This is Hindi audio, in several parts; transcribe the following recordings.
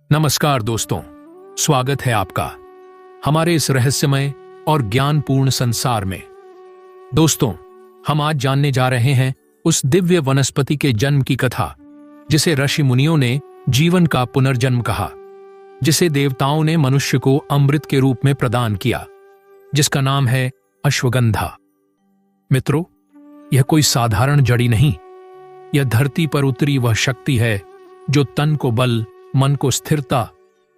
नमस्कार दोस्तों, स्वागत है आपका हमारे इस रहस्यमय और ज्ञानपूर्ण संसार में। दोस्तों, हम आज जानने जा रहे हैं उस दिव्य वनस्पति के जन्म की कथा जिसे ऋषि मुनियों ने जीवन का पुनर्जन्म कहा, जिसे देवताओं ने मनुष्य को अमृत के रूप में प्रदान किया, जिसका नाम है अश्वगंधा। मित्रों, यह कोई साधारण जड़ी नहीं, यह धरती पर उतरी वह शक्ति है जो तन को बल, मन को स्थिरता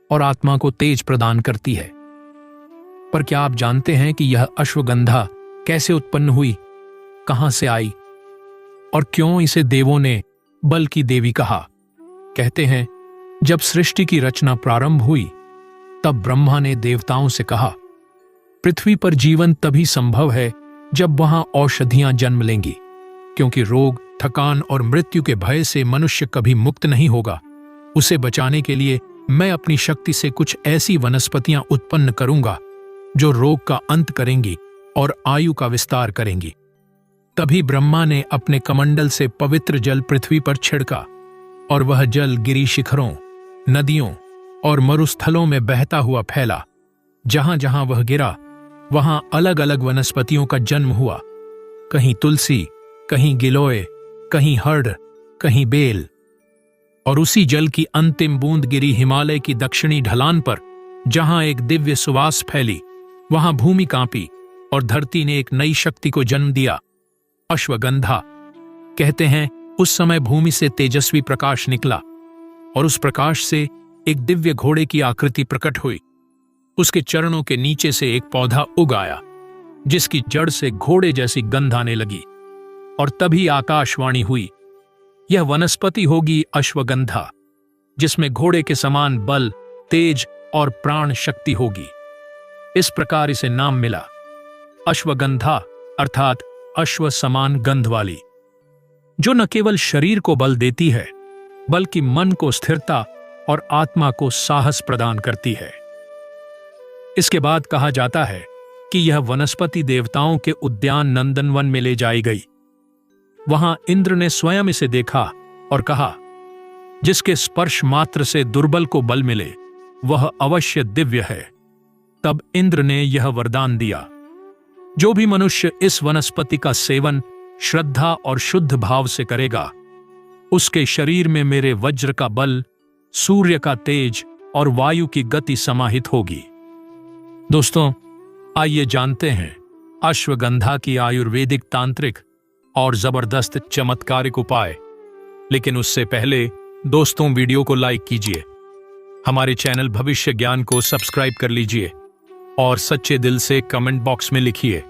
और आत्मा को तेज प्रदान करती है। पर क्या आप जानते हैं कि यह अश्वगंधा कैसे उत्पन्न हुई, कहां से आई और क्यों इसे देवों ने बल की देवी कहा? कहते हैं, जब सृष्टि की रचना प्रारंभ हुई तब ब्रह्मा ने देवताओं से कहा, पृथ्वी पर जीवन तभी संभव है जब वहां औषधियां जन्म लेंगी, क्योंकि रोग, थकान और मृत्यु के भय से मनुष्य कभी मुक्त नहीं होगा। उसे बचाने के लिए मैं अपनी शक्ति से कुछ ऐसी वनस्पतियां उत्पन्न करूंगा जो रोग का अंत करेंगी और आयु का विस्तार करेंगी। तभी ब्रह्मा ने अपने कमंडल से पवित्र जल पृथ्वी पर छिड़का और वह जल गिरी शिखरों, नदियों और मरुस्थलों में बहता हुआ फैला। जहां जहां वह गिरा वहां अलग अलग वनस्पतियों का जन्म हुआ, कहीं तुलसी, कहीं गिलोय, कहीं हर्ड, कहीं बेल। और उसी जल की अंतिम बूंद गिरी हिमालय की दक्षिणी ढलान पर, जहां एक दिव्य सुवास फैली। वहां भूमि कांपी और धरती ने एक नई शक्ति को जन्म दिया, अश्वगंधा। कहते हैं, उस समय भूमि से तेजस्वी प्रकाश निकला और उस प्रकाश से एक दिव्य घोड़े की आकृति प्रकट हुई। उसके चरणों के नीचे से एक पौधा उग आया जिसकी जड़ से घोड़े जैसी गंध आने लगी। और तभी आकाशवाणी हुई, यह वनस्पति होगी अश्वगंधा, जिसमें घोड़े के समान बल, तेज और प्राण शक्ति होगी। इस प्रकार इसे नाम मिला अश्वगंधा, अर्थात अश्व समान गंध वाली, जो न केवल शरीर को बल देती है बल्कि मन को स्थिरता और आत्मा को साहस प्रदान करती है। इसके बाद कहा जाता है कि यह वनस्पति देवताओं के उद्यान नंदनवन में ले जाई गई। वहां इंद्र ने स्वयं इसे देखा और कहा, जिसके स्पर्श मात्र से दुर्बल को बल मिले वह अवश्य दिव्य है। तब इंद्र ने यह वरदान दिया, जो भी मनुष्य इस वनस्पति का सेवन श्रद्धा और शुद्ध भाव से करेगा, उसके शरीर में मेरे वज्र का बल, सूर्य का तेज और वायु की गति समाहित होगी। दोस्तों, आइए जानते हैं अश्वगंधा की आयुर्वेदिक, तांत्रिक और जबरदस्त चमत्कारिक उपाय। लेकिन उससे पहले दोस्तों, वीडियो को लाइक कीजिए, हमारे चैनल भविष्य ज्ञान को सब्सक्राइब कर लीजिए और सच्चे दिल से कमेंट बॉक्स में लिखिए,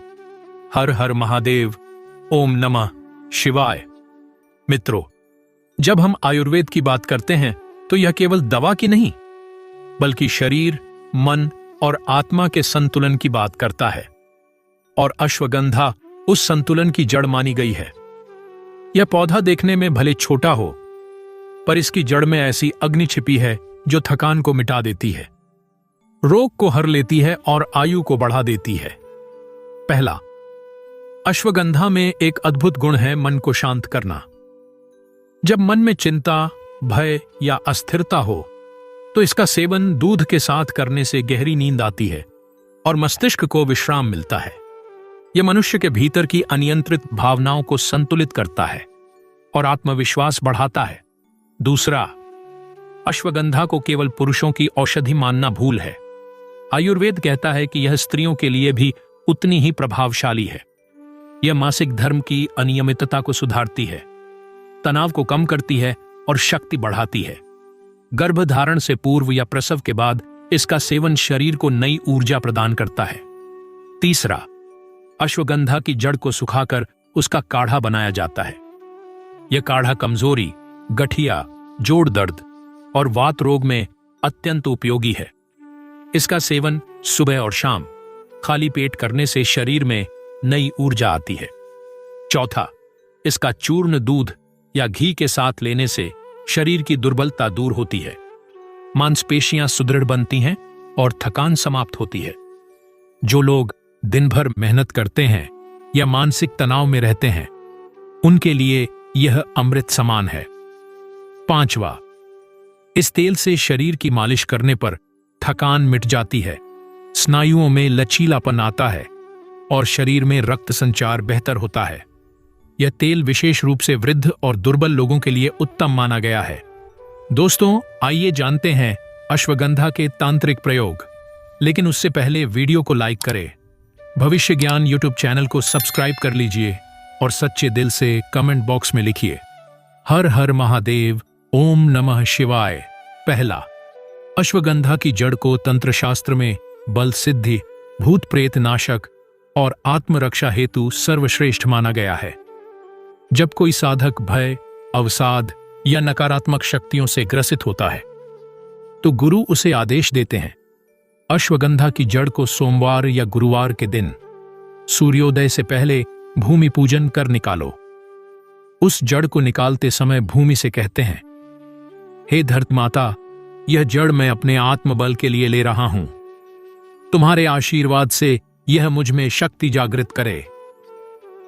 हर हर महादेव, ओम नमः शिवाय। मित्रों, जब हम आयुर्वेद की बात करते हैं तो यह केवल दवा की नहीं बल्कि शरीर, मन और आत्मा के संतुलन की बात करता है। और अश्वगंधा उस संतुलन की जड़ मानी गई है। यह पौधा देखने में भले छोटा हो, पर इसकी जड़ में ऐसी अग्नि छिपी है जो थकान को मिटा देती है, रोग को हर लेती है और आयु को बढ़ा देती है। पहला, अश्वगंधा में एक अद्भुत गुण है मन को शांत करना। जब मन में चिंता, भय या अस्थिरता हो तो इसका सेवन दूध के साथ करने से गहरी नींद आती है और मस्तिष्क को विश्राम मिलता है। यह मनुष्य के भीतर की अनियंत्रित भावनाओं को संतुलित करता है और आत्मविश्वास बढ़ाता है। दूसरा, अश्वगंधा को केवल पुरुषों की औषधि मानना भूल है। आयुर्वेद कहता है कि यह स्त्रियों के लिए भी उतनी ही प्रभावशाली है। यह मासिक धर्म की अनियमितता को सुधारती है, तनाव को कम करती है और शक्ति बढ़ाती है। गर्भधारण से पूर्व या प्रसव के बाद इसका सेवन शरीर को नई ऊर्जा प्रदान करता है। तीसरा, अश्वगंधा की जड़ को सुखाकर उसका काढ़ा बनाया जाता है। यह काढ़ा कमजोरी, गठिया, जोड़ दर्द और वात रोग में अत्यंत उपयोगी है। इसका सेवन सुबह और शाम खाली पेट करने से शरीर में नई ऊर्जा आती है। चौथा, इसका चूर्ण दूध या घी के साथ लेने से शरीर की दुर्बलता दूर होती है, मांसपेशियां सुदृढ़ बनती हैं और थकान समाप्त होती है। जो लोग दिन भर मेहनत करते हैं या मानसिक तनाव में रहते हैं, उनके लिए यह अमृत समान है। पांचवा, इस तेल से शरीर की मालिश करने पर थकान मिट जाती है, स्नायुओं में लचीलापन आता है और शरीर में रक्त संचार बेहतर होता है। यह तेल विशेष रूप से वृद्ध और दुर्बल लोगों के लिए उत्तम माना गया है। दोस्तों, आइए जानते हैं अश्वगंधा के तांत्रिक प्रयोग। लेकिन उससे पहले वीडियो को लाइक करें, भविष्य ज्ञान यूट्यूब चैनल को सब्सक्राइब कर लीजिए और सच्चे दिल से कमेंट बॉक्स में लिखिए हर हर महादेव, ओम नमः शिवाय। पहला, अश्वगंधा की जड़ को तंत्र शास्त्र में बल सिद्धि, भूत प्रेत नाशक और आत्मरक्षा हेतु सर्वश्रेष्ठ माना गया है। जब कोई साधक भय, अवसाद या नकारात्मक शक्तियों से ग्रसित होता है तो गुरु उसे आदेश देते हैं, अश्वगंधा की जड़ को सोमवार या गुरुवार के दिन सूर्योदय से पहले भूमि पूजन कर निकालो। उस जड़ को निकालते समय भूमि से कहते हैं, हे धरती माता, यह जड़ मैं अपने आत्मबल के लिए ले रहा हूं। तुम्हारे आशीर्वाद से यह मुझ में शक्ति जागृत करे।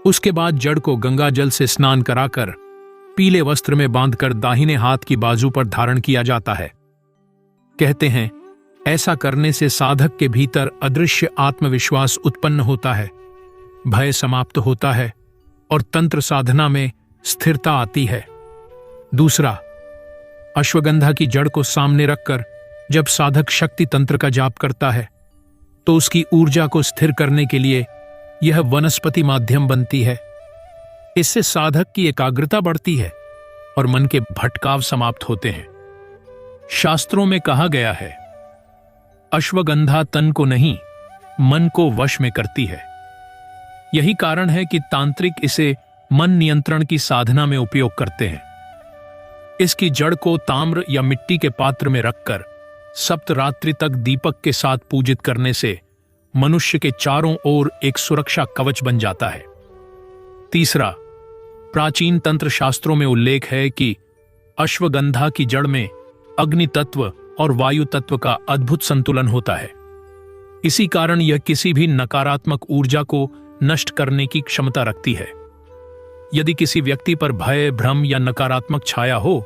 उसके बाद जड़ को गंगा जल से स्नान कराकर पीले वस्त्र में बांधकर दाहिने हाथ की बाजू पर धारण किया जाता है। कहते हैं, ऐसा करने से साधक के भीतर अदृश्य आत्मविश्वास उत्पन्न होता है, भय समाप्त होता है और तंत्र साधना में स्थिरता आती है। दूसरा, अश्वगंधा की जड़ को सामने रखकर जब साधक शक्ति तंत्र का जाप करता है तो उसकी ऊर्जा को स्थिर करने के लिए यह वनस्पति माध्यम बनती है। इससे साधक की एकाग्रता बढ़ती है और मन के भटकाव समाप्त होते हैं। शास्त्रों में कहा गया है, अश्वगंधा तन को नहीं, मन को वश में करती है। यही कारण है कि तांत्रिक इसे मन नियंत्रण की साधना में उपयोग करते हैं। इसकी जड़ को ताम्र या मिट्टी के पात्र में रखकर सप्तरात्रि तक दीपक के साथ पूजित करने से मनुष्य के चारों ओर एक सुरक्षा कवच बन जाता है। तीसरा, प्राचीन तंत्र शास्त्रों में उल्लेख है कि अश्वगंधा की जड़ में अग्नि तत्व और वायु तत्व का अद्भुत संतुलन होता है। इसी कारण यह किसी भी नकारात्मक ऊर्जा को नष्ट करने की क्षमता रखती है। यदि किसी व्यक्ति पर भय, भ्रम या नकारात्मक छाया हो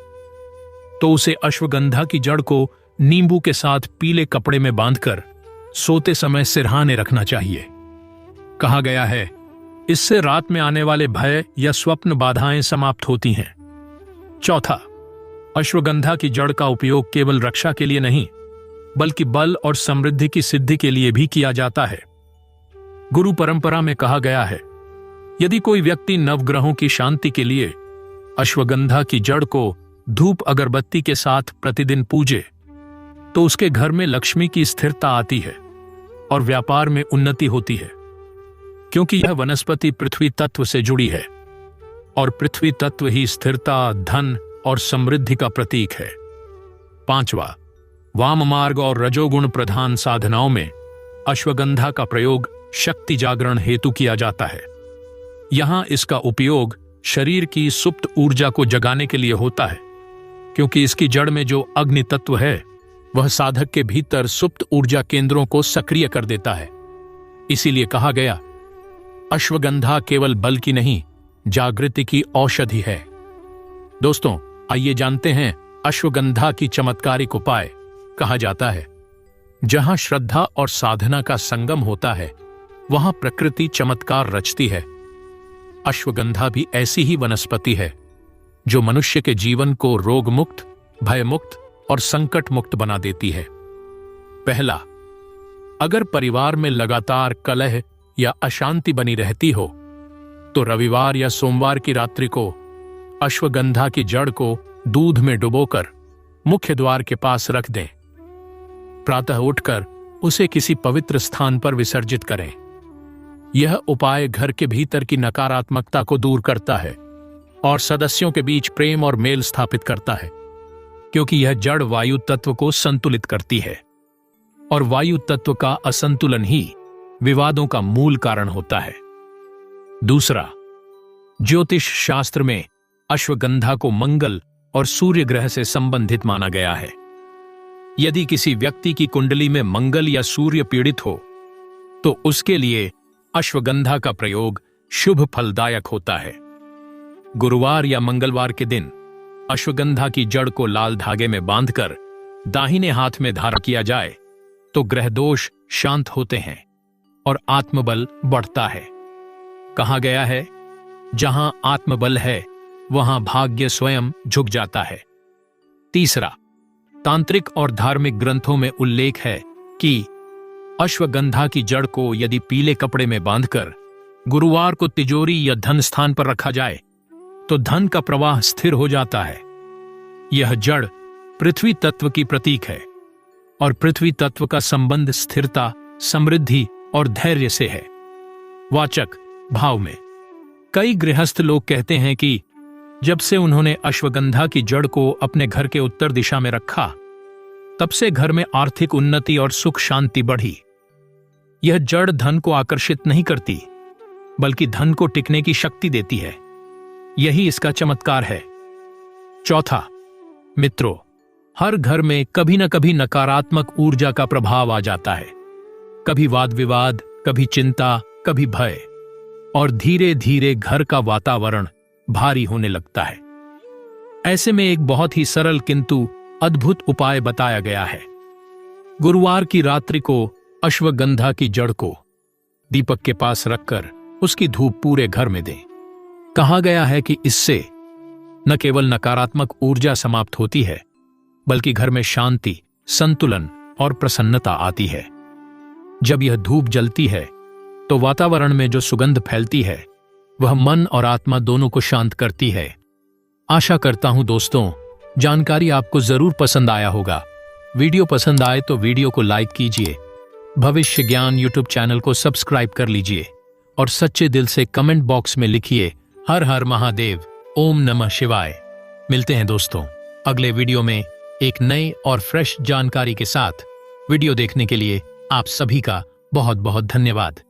तो उसे अश्वगंधा की जड़ को नींबू के साथ पीले कपड़े में बांधकर सोते समय सिरहाने रखना चाहिए। कहा गया है, इससे रात में आने वाले भय या स्वप्न बाधाएं समाप्त होती हैं। चौथा, अश्वगंधा की जड़ का उपयोग केवल रक्षा के लिए नहीं बल्कि बल और समृद्धि की सिद्धि के लिए भी किया जाता है। गुरु परंपरा में कहा गया है, यदि कोई व्यक्ति नवग्रहों की शांति के लिए अश्वगंधा की जड़ को धूप अगरबत्ती के साथ प्रतिदिन पूजे तो उसके घर में लक्ष्मी की स्थिरता आती है और व्यापार में उन्नति होती है, क्योंकि यह वनस्पति पृथ्वी तत्व से जुड़ी है और पृथ्वी तत्व ही स्थिरता, धन और समृद्धि का प्रतीक है। पांचवा, वाम मार्ग और रजोगुण प्रधान साधनाओं में अश्वगंधा का प्रयोग शक्ति जागरण हेतु किया जाता है। यहां इसका उपयोग शरीर की सुप्त ऊर्जा को जगाने के लिए होता है, क्योंकि इसकी जड़ में जो अग्नि तत्व है वह साधक के भीतर सुप्त ऊर्जा केंद्रों को सक्रिय कर देता है। इसीलिए कहा गया, अश्वगंधा केवल बल की नहीं, जागृति की औषधि है। दोस्तों, आइए जानते हैं अश्वगंधा की चमत्कारिक उपाय। कहा जाता है, जहां श्रद्धा और साधना का संगम होता है वहां प्रकृति चमत्कार रचती है। अश्वगंधा भी ऐसी ही वनस्पति है जो मनुष्य के जीवन को रोग मुक्त, भय मुक्त और संकट मुक्त बना देती है। पहला, अगर परिवार में लगातार कलह या अशांति बनी रहती हो तो रविवार या सोमवार की रात्रि को अश्वगंधा की जड़ को दूध में डुबोकर मुख्य द्वार के पास रख दें। प्रातः उठकर उसे किसी पवित्र स्थान पर विसर्जित करें। यह उपाय घर के भीतर की नकारात्मकता को दूर करता है और सदस्यों के बीच प्रेम और मेल स्थापित करता है, क्योंकि यह जड़ वायु तत्व को संतुलित करती है और वायु तत्व का असंतुलन ही विवादों का मूल कारण होता है। दूसरा, ज्योतिष शास्त्र में अश्वगंधा को मंगल और सूर्य ग्रह से संबंधित माना गया है। यदि किसी व्यक्ति की कुंडली में मंगल या सूर्य पीड़ित हो तो उसके लिए अश्वगंधा का प्रयोग शुभ फलदायक होता है। गुरुवार या मंगलवार के दिन अश्वगंधा की जड़ को लाल धागे में बांधकर दाहिने हाथ में धारण किया जाए तो ग्रह दोष शांत होते हैं और आत्मबल बढ़ता है। कहा गया है, जहां आत्मबल है वहां भाग्य स्वयं झुक जाता है। तीसरा, तांत्रिक और धार्मिक ग्रंथों में उल्लेख है कि अश्वगंधा की जड़ को यदि पीले कपड़े में बांधकर गुरुवार को तिजोरी या धन स्थान पर रखा जाए तो धन का प्रवाह स्थिर हो जाता है। यह जड़ पृथ्वी तत्व की प्रतीक है और पृथ्वी तत्व का संबंध स्थिरता, समृद्धि और धैर्य से है। वाचक भाव में कई गृहस्थ लोग कहते हैं कि जब से उन्होंने अश्वगंधा की जड़ को अपने घर के उत्तर दिशा में रखा, तब से घर में आर्थिक उन्नति और सुख शांति बढ़ी। यह जड़ धन को आकर्षित नहीं करती, बल्कि धन को टिकने की शक्ति देती है। यही इसका चमत्कार है। चौथा, मित्रों, हर घर में कभी न कभी नकारात्मक ऊर्जा का प्रभाव आ जाता है। कभी वाद विवाद, कभी चिंता, कभी भय, और धीरे धीरे घर का वातावरण भारी होने लगता है। ऐसे में एक बहुत ही सरल किंतु अद्भुत उपाय बताया गया है। गुरुवार की रात्रि को अश्वगंधा की जड़ को दीपक के पास रखकर उसकी धूप पूरे घर में दें। कहा गया है कि इससे न केवल नकारात्मक ऊर्जा समाप्त होती है, बल्कि घर में शांति, संतुलन और प्रसन्नता आती है। जब यह धूप जलती है तो वातावरण में जो सुगंध फैलती है वह मन और आत्मा दोनों को शांत करती है। आशा करता हूं दोस्तों, जानकारी आपको जरूर पसंद आया होगा। वीडियो पसंद आए तो वीडियो को लाइक कीजिए, भविष्य ज्ञान यूट्यूब चैनल को सब्सक्राइब कर लीजिए और सच्चे दिल से कमेंट बॉक्स में लिखिए हर हर महादेव, ओम नमः शिवाय। मिलते हैं दोस्तों अगले वीडियो में एक नए और फ्रेश जानकारी के साथ। वीडियो देखने के लिए आप सभी का बहुत बहुत धन्यवाद।